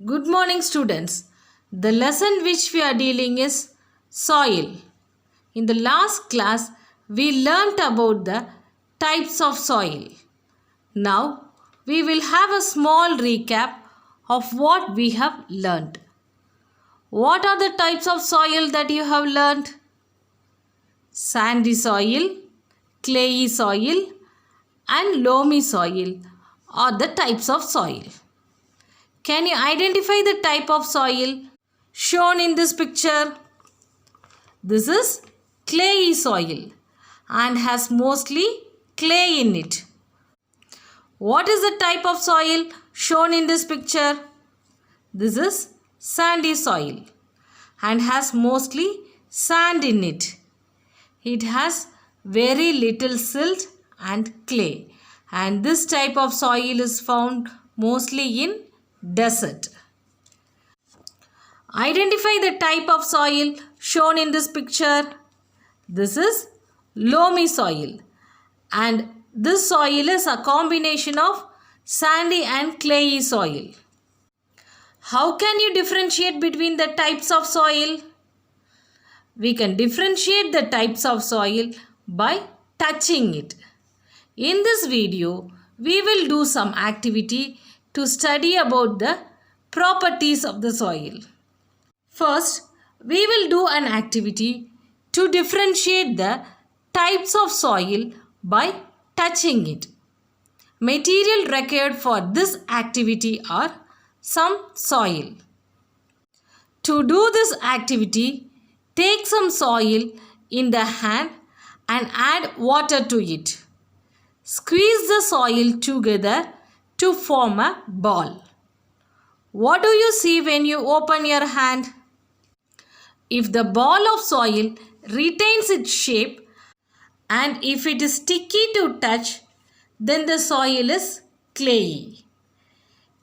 Good morning, students. The lesson which we are dealing is soil. In the last class, we learnt about the types of soil. Now, we will have a small recap of what we have learnt. What are the types of soil that you have learnt? Sandy soil, clayey soil, and loamy soil are the types of soil. Can you identify the type of soil shown in this picture? This is clayey soil and has mostly clay in it. What is the type of soil shown in this picture? This is sandy soil and has mostly sand in it. It has very little silt and clay, and this type of soil is found mostly in desert. Identify the type of soil shown in this picture. This is loamy soil, and this soil is a combination of sandy and clayey soil. How can you differentiate between the types of soil? We can differentiate the types of soil by touching it. In this video, we will do some activity to study about the properties of the soil. First, we will do an activity to differentiate the types of soil by touching it. Material required for this activity are some soil. To do this activity, take some soil in the hand and add water to it. Squeeze the soil together to form a ball. What do you see when you open your hand? If the ball of soil retains its shape and if it is sticky to touch, then the soil is clayey.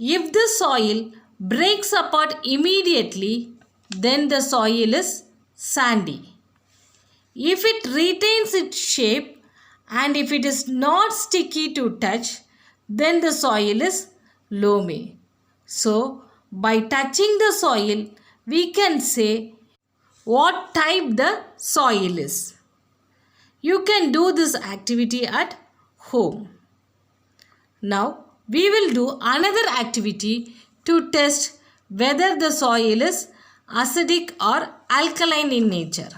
If the soil breaks apart immediately, then the soil is sandy. If it retains its shape and if it is not sticky to touch, then the soil is loamy. So, by touching the soil, we can say what type the soil is. You can do this activity at home. Now, we will do another activity to test whether the soil is acidic or alkaline in nature.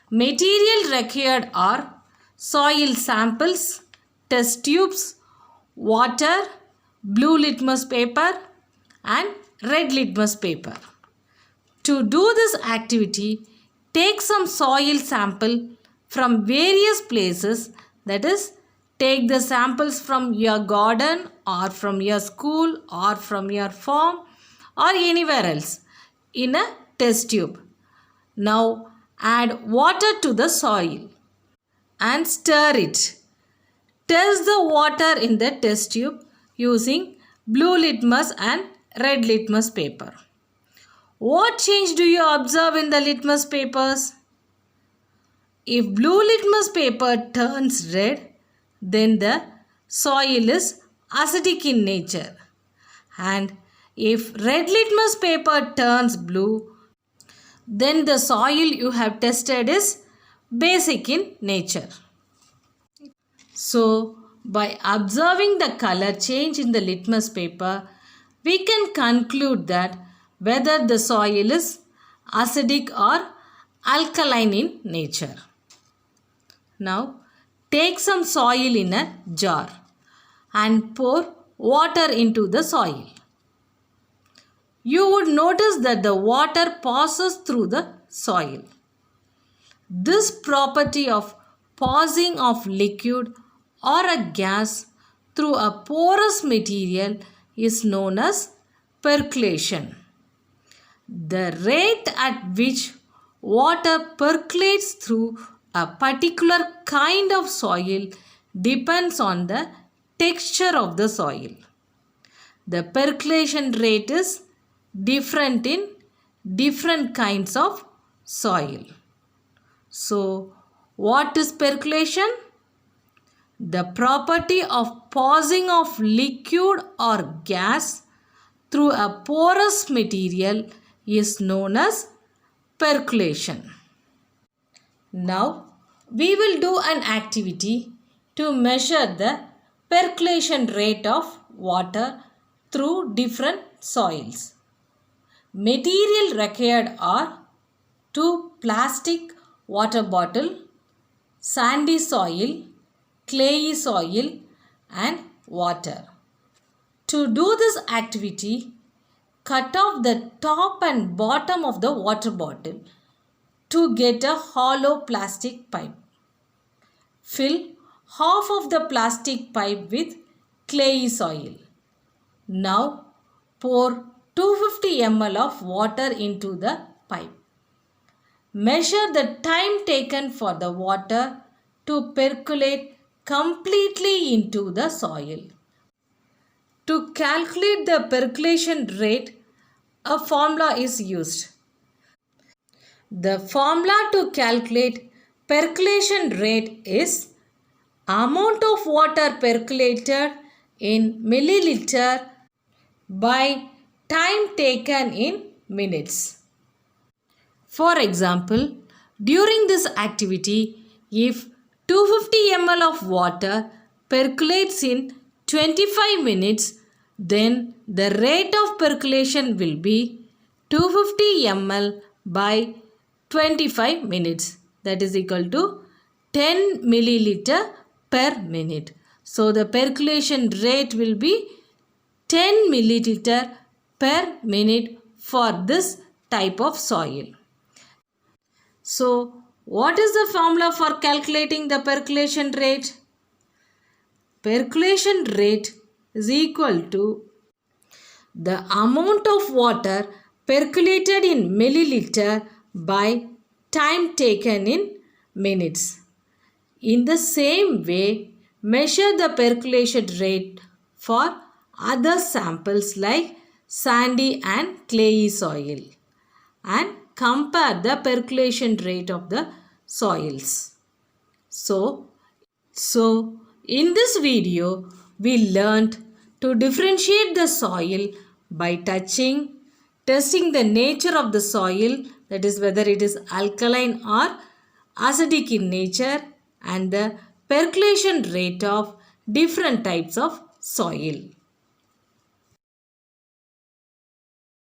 Material required are soil samples, test tubes, water, blue litmus paper, and red litmus paper. To do this activity, take some soil sample from various places, that is, take the samples from your garden or from your school or from your farm or anywhere else in a test tube. Now add water to the soil and stir it. Test the water in the test tube using blue litmus and red litmus paper. What change do you observe in the litmus papers? If blue litmus paper turns red, then the soil is acidic in nature. And if red litmus paper turns blue, then the soil you have tested is basic in nature. So, by observing the color change in the litmus paper, we can conclude that whether the soil is acidic or alkaline in nature. Now, take some soil in a jar and pour water into the soil. You would notice that the water passes through the soil. This property of passing of liquid or a gas through a porous material is known as percolation. The rate at which water percolates through a particular kind of soil depends on the texture of the soil. The percolation rate is different in different kinds of soil. So, what is percolation? The property of passing of liquid or gas through a porous material is known as percolation. Now, we will do an activity to measure the percolation rate of water through different soils. Material required are 2 plastic water bottle, sandy soil, clayey soil and water. To do this activity, cut off the top and bottom of the water bottle to get a hollow plastic pipe. Fill half of the plastic pipe with clayey soil. Now pour 250 ml of water into the pipe. Measure the time taken for the water to percolate completely into the soil. To calculate the percolation rate, a formula is used. The formula to calculate percolation rate is amount of water percolated in milliliter by time taken in minutes. For example, during this activity, if 250 ml of water percolates in 25 minutes, then the rate of percolation will be 250 ml by 25 minutes. That is equal to 10 milliliter per minute. So, the percolation rate will be 10 milliliter per minute for this type of soil. So, what is the formula for calculating the percolation rate? Percolation rate is equal to the amount of water percolated in milliliter by time taken in minutes. In the same way, measure the percolation rate for other samples like sandy and clayey soil and compare the percolation rate of the soils. So in this video, we learned to differentiate the soil by touching, testing the nature of the soil, that is whether it is alkaline or acidic in nature, and the percolation rate of different types of soil.